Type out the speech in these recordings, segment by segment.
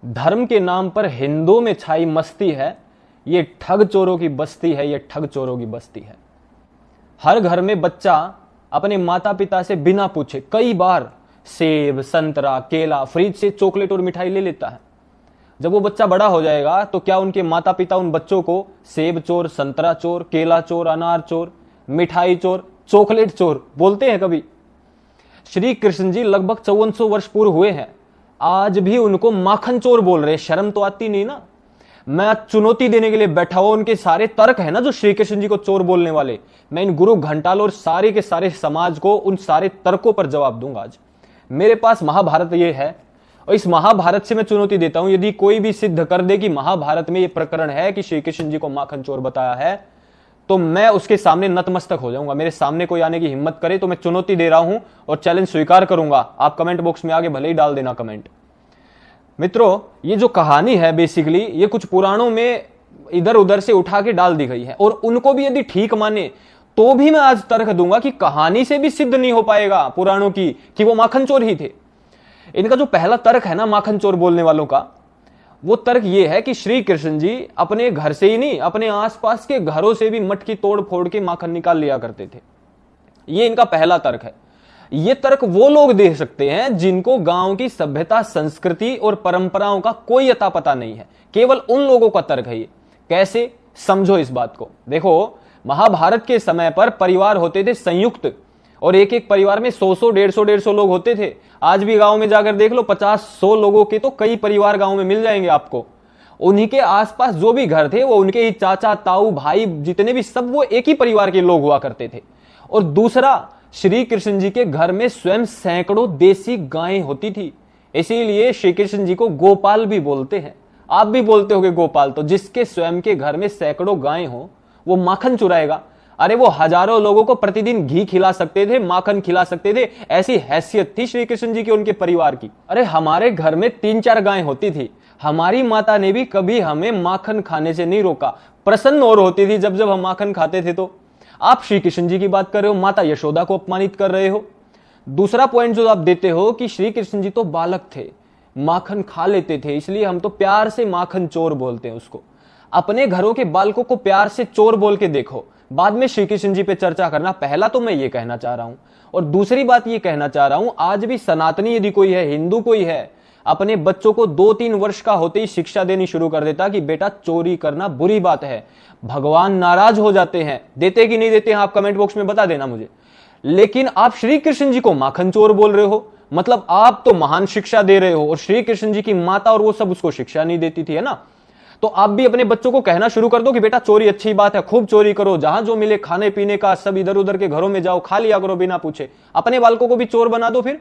धर्म के नाम पर हिंदुओं में छाई मस्ती है, ये ठग चोरों की बस्ती है, ये ठग चोरों की बस्ती है। हर घर में बच्चा अपने माता पिता से बिना पूछे कई बार सेब, संतरा, केला, फ्रिज से चॉकलेट और मिठाई ले लेता है। जब वो बच्चा बड़ा हो जाएगा तो क्या उनके माता पिता उन बच्चों को सेब चोर, संतरा चोर, केला चोर, अनार चोर, मिठाई चोर, चॉकलेट चोर बोलते हैं कभी? श्री कृष्ण जी लगभग 5400 वर्ष पूर्व हुए हैं, आज भी उनको माखन चोर बोल रहे। शर्म तो आती नहीं ना? मैं चुनौती देने के लिए बैठा हुआ, उनके सारे तर्क है ना जो श्री कृष्ण जी को चोर बोलने वाले, मैं इन गुरु घंटाल और सारे के सारे समाज को उन सारे तर्कों पर जवाब दूंगा। आज मेरे पास महाभारत ये है और इस महाभारत से मैं चुनौती देता हूं, यदि कोई भी सिद्ध कर दे कि महाभारत में ये प्रकरण है कि श्री कृष्ण जी को माखन चोर बताया है, तो मैं उसके सामने नतमस्तक हो जाऊंगा। मेरे सामने कोई आने की हिम्मत करे तो मैं चुनौती दे रहा हूं और चैलेंज स्वीकार करूंगा। आप कमेंट बॉक्स में आगे भले ही डाल देना कमेंट। मित्रों, ये जो कहानी है बेसिकली ये कुछ पुराणों में इधर उधर से उठा के डाल दी गई है और उनको भी यदि ठीक माने तो भी मैं आज तर्क दूंगा कि कहानी से भी सिद्ध नहीं हो पाएगा पुराणों की कि वो माखन चोर ही थे। इनका जो पहला तर्क है ना माखन चोर बोलने वालों का, वो तर्क ये है कि श्री कृष्ण जी अपने घर से ही नहीं अपने आसपास के घरों से भी मटकी तोड़ फोड़ के माखन निकाल लिया करते थे। ये इनका पहला तर्क है। ये तर्क वो लोग दे सकते हैं जिनको गांव की सभ्यता, संस्कृति और परंपराओं का कोई अता पता नहीं है। केवल उन लोगों का तर्क है ये। कैसे? समझो इस बात को। देखो, महाभारत के समय पर परिवार होते थे संयुक्त और एक एक परिवार में 100-100, 150-150 लोग होते थे। आज भी गांव में जाकर देख लो, 50-100 लोगों के तो कई परिवार गांव में मिल जाएंगे आपको। उन्हीं के आसपास जो भी घर थे वो उनके ही चाचा, ताऊ, भाई जितने भी सब वो एक ही परिवार के लोग हुआ करते थे। और दूसरा, श्री कृष्ण जी के घर में स्वयं सैकड़ों देसी गायें होती थी, इसीलिए श्री कृष्ण जी को गोपाल भी बोलते हैं। आप भी बोलते होगे गोपाल। तो जिसके स्वयं के घर में सैकड़ों गायें हो वो माखन चुराएगा? अरे वो हजारों लोगों को प्रतिदिन घी खिला सकते थे, माखन खिला सकते थे, ऐसी हैसियत थी श्री कृष्ण जी की, उनके परिवार की। अरे हमारे घर में 3-4 गायें होती थी, हमारी माता ने भी कभी हमें माखन खाने से नहीं रोका, प्रसन्न और होती थी जब जब हम माखन खाते थे। तो आप श्री कृष्ण जी की बात कर रहे हो, माता यशोदा को अपमानित कर रहे हो। दूसरा पॉइंट जो आप देते हो कि श्री कृष्ण जी तो बालक थे, माखन खा लेते थे, इसलिए हम तो प्यार से माखन चोर बोलते हैं उसको। अपने घरों के बालकों को प्यार से चोर बोल के देखो, बाद में श्री कृष्ण जी पे चर्चा करना। पहला तो मैं ये कहना चाह रहा हूं और दूसरी बात ये कहना चाह रहा हूं, आज भी सनातनी यदि कोई है, हिंदू कोई है, अपने बच्चों को 2-3 वर्ष का होते ही शिक्षा देनी शुरू कर देता कि बेटा चोरी करना बुरी बात है, भगवान नाराज हो जाते हैं। देते कि नहीं देते हैं आप कमेंट बॉक्स में बता देना मुझे। लेकिन आप श्री कृष्ण जी को माखन चोर बोल रहे हो, मतलब आप तो महान शिक्षा दे रहे हो और श्री कृष्ण जी की माता और वो सब उसको शिक्षा नहीं देती थी, है ना? तो आप भी अपने बच्चों को कहना शुरू कर दो कि बेटा चोरी अच्छी बात है, खूब चोरी करो, जहां जो मिले खाने पीने का सब इधर उधर के घरों में जाओ, खा लिया करो बिना पूछे। अपने बालकों को भी चोर बना दो, फिर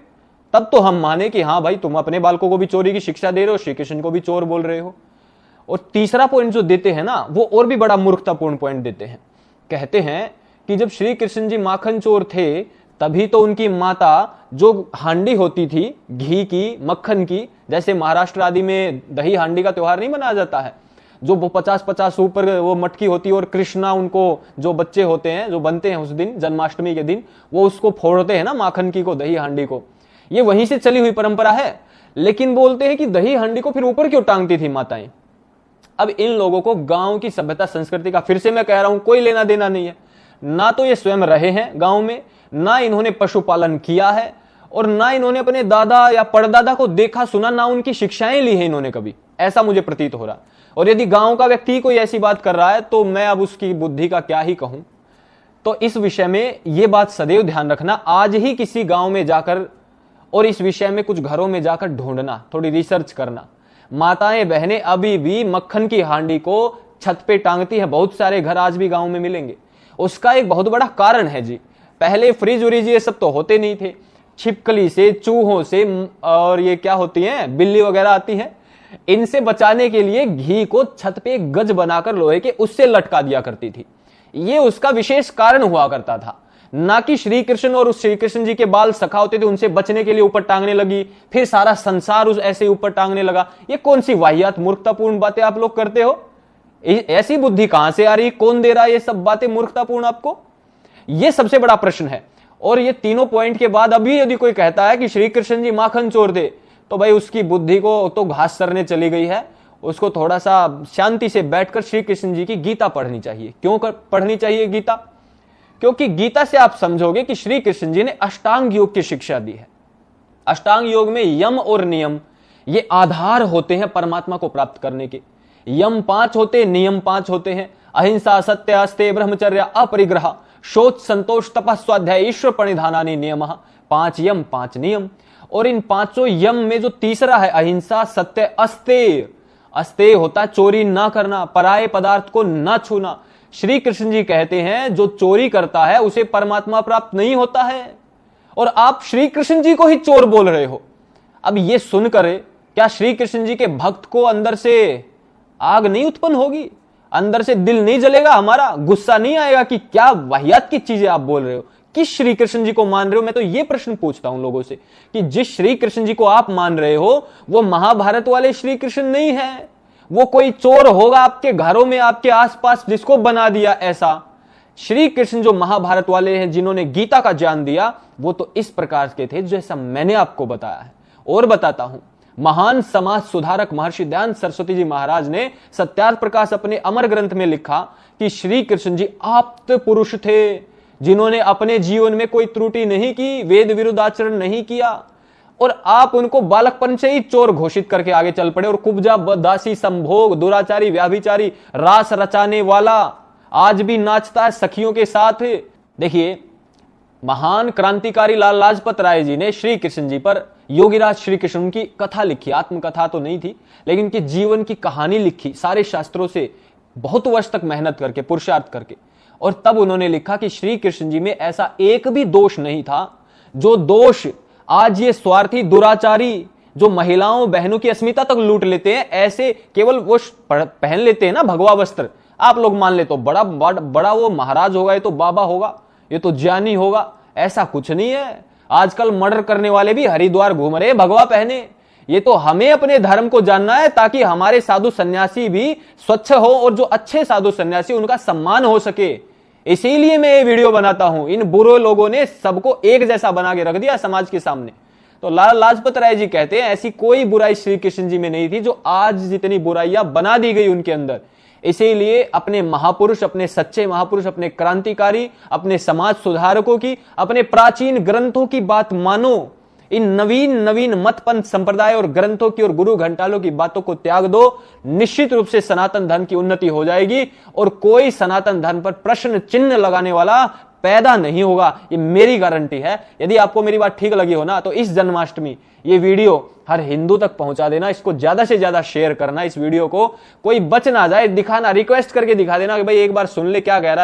तब तो हम माने कि हाँ भाई तुम अपने बालकों को भी चोरी की शिक्षा दे रहे हो, श्री कृष्ण को भी चोर बोल रहे हो। और तीसरा पॉइंट जो देते हैं ना वो और भी बड़ा मूर्खतापूर्ण पॉइंट देते हैं। कहते हैं कि जब श्री कृष्ण जी माखन चोर थे तभी तो उनकी माता जो हांडी होती थी घी की, मक्खन की, जैसे महाराष्ट्र आदि में दही हांडी का त्योहार नहीं मनाया जाता है, जो 50-50 ऊपर वो मटकी होती है और कृष्णा उनको जो बच्चे होते हैं जो बनते हैं उस दिन जन्माष्टमी के दिन वो उसको फोड़ते हैं ना माखन की को, दही हांडी को। ये वहीं से चली हुई परंपरा है। लेकिन बोलते हैं कि दही हांडी को फिर ऊपर क्यों टांगती थी माताएं? अब इन लोगों को गांव की सभ्यता संस्कृति का, फिर से मैं कह रहा हूं, कोई लेना देना नहीं है। ना तो ये स्वयं रहे हैं गांव में, ना इन्होंने पशुपालन किया है और ना इन्होंने अपने दादा या परदादा को देखा सुना, ना उनकी शिक्षाएं ली है इन्होंने कभी, ऐसा मुझे प्रतीत हो रहा। और यदि गांव का व्यक्ति कोई ऐसी बात कर रहा है तो मैं अब उसकी बुद्धि का क्या ही कहूं। तो इस विषय में यह बात सदैव ध्यान रखना, आज ही किसी गांव में जाकर और इस विषय में कुछ घरों में जाकर ढूंढना, थोड़ी रिसर्च करना। माताएं बहनें अभी भी मक्खन की हांडी को छत पे टांगती हैं, बहुत सारे घर आज भी गांव में मिलेंगे। उसका एक बहुत बड़ा कारण है जी, पहले फ्रिज व्रिज ये सब तो होते नहीं थे, छिपकली से, चूहों से और ये क्या होती हैं, बिल्ली वगैरह आती हैं, इनसे बचाने के लिए घी को छत पे एक गज बनाकर लोहे के उससे लटका दिया करती थी। ये उसका विशेष कारण हुआ करता था, ना कि श्री कृष्ण और उस श्री कृष्ण जी के बाल सखा होते थे उनसे बचने के लिए ऊपर टांगने लगी, फिर सारा संसार उस ऐसे ऊपर टांगने लगा। ये कौन सी वाहियात मूर्खतापूर्ण बातें आप लोग करते हो? ऐसी बुद्धि कहां से आ रही, कौन दे रहा है ये सब बातें मूर्खतापूर्ण आपको? ये सबसे बड़ा प्रश्न है। और ये तीनों पॉइंट के बाद अभी यदि कोई कहता है कि श्री कृष्ण जी माखन चोर थे तो भाई उसकी बुद्धि को तो घास चरने चली गई है। उसको थोड़ा सा शांति से बैठकर श्री कृष्ण जी की गीता पढ़नी चाहिए। क्यों पढ़नी चाहिए गीता? क्योंकि गीता से आप समझोगे कि श्री कृष्ण जी ने अष्टांग योग की शिक्षा दी है। अष्टांग योग में यम और नियम ये आधार होते हैं परमात्मा को प्राप्त करने के। यम 5 होते हैं, नियम 5 होते हैं। अहिंसा, सत्य, अस्तेय, ब्रह्मचर्य, अपरिग्रह, शौच, संतोष, तपः, स्वाध्याय, ईश्वर प्रणिधानानि नियमः। 5 यम 5 नियम। और इन 5 यम में जो तीसरा है अहिंसा, सत्य, अस्तेय, अस्तेय होता है चोरी ना करना, पराये पदार्थ को ना छूना। श्री कृष्ण जी कहते हैं जो चोरी करता है उसे परमात्मा प्राप्त नहीं होता है, और आप श्री कृष्ण जी को ही चोर बोल रहे हो। अब ये सुनकर क्या श्री कृष्ण जी के भक्त को अंदर से आग नहीं उत्पन्न होगी? अंदर से दिल नहीं जलेगा हमारा? गुस्सा नहीं आएगा कि क्या वाहियात की चीजें आप बोल रहे हो? किस श्री कृष्ण जी को मान रहे हो? मैं तो ये प्रश्न पूछता हूं लोगों से कि जिस श्री कृष्ण जी को आप मान रहे हो वो महाभारत वाले श्री कृष्ण नहीं है। वो कोई चोर होगा आपके घरों में, आपके आसपास, जिसको बना दिया ऐसा। श्री कृष्ण जो महाभारत वाले हैं, जिन्होंने गीता का ज्ञान दिया, वो तो इस प्रकार के थे जैसा मैंने आपको बताया है। और बताता हूं, महान समाज सुधारक महर्षि दयानंद सरस्वती जी महाराज ने सत्यार्थ प्रकाश अपने अमर ग्रंथ में लिखा कि श्री कृष्ण जी आप्त पुरुष थे, जिन्होंने अपने जीवन में कोई त्रुटि नहीं की, वेद विरुद्ध आचरण नहीं किया, और आप उनको बालकपन से ही चोर घोषित करके आगे चल पड़े। और कुब्जा, दासी, संभोग, दुराचारी, व्याभिचारी, रास रचाने वाला, आज भी नाचता है सखियों के साथ। देखिए, महान क्रांतिकारी लाल लाजपत राय जी ने श्री कृष्ण जी पर योगीराज श्री कृष्ण की कथा लिखी। आत्मकथा तो नहीं थी, लेकिन उनके जीवन की कहानी लिखी, सारे शास्त्रों से बहुत वर्ष तक मेहनत करके, पुरुषार्थ करके। और तब उन्होंने लिखा कि श्री कृष्ण जी में ऐसा एक भी दोष नहीं था जो दोष आज ये स्वार्थी दुराचारी जो महिलाओं बहनों की अस्मिता तक लूट लेते हैं, ऐसे केवल वो पहन लेते हैं ना भगवा वस्त्र, आप लोग मान ले तो बड़ा वो महाराज होगा, ये तो बाबा होगा, ये तो ज्ञानी होगा। ऐसा कुछ नहीं है। आजकल मर्डर करने वाले भी हरिद्वार घूम रहे भगवा पहने। ये तो हमें अपने धर्म को जानना है ताकि हमारे साधु सन्यासी भी स्वच्छ हो, और जो अच्छे साधु सन्यासी उनका सम्मान हो सके। इसीलिए मैं ये वीडियो बनाता हूं। इन बुरे लोगों ने सबको एक जैसा बना के रख दिया समाज के सामने। तो लाला लाजपत राय जी कहते हैं ऐसी कोई बुराई श्री कृष्ण जी में नहीं थी जो आज जितनी बुराइयां बना दी गई उनके अंदर। इसीलिए अपने महापुरुष, अपने सच्चे महापुरुष, अपने क्रांतिकारी, अपने समाज सुधारकों की, अपने प्राचीन ग्रंथों की बात मानो। इन नवीन मतपंथ संप्रदाय और ग्रंथों की और गुरु घंटालों की बातों को त्याग दो। निश्चित रूप से सनातन धर्म की उन्नति हो जाएगी और कोई सनातन धर्म पर प्रश्न चिन्ह लगाने वाला पैदा नहीं होगा। ये मेरी गारंटी है। यदि आपको मेरी बात ठीक लगी हो ना, तो इस जन्माष्टमी ये वीडियो हर हिंदू तक पहुंचा देना। इसको ज्यादा से ज्यादा शेयर करना। इस वीडियो को कोई बच ना जाए, दिखाना, रिक्वेस्ट करके दिखा देना कि भाई एक बार सुन ले क्या कह रहा है।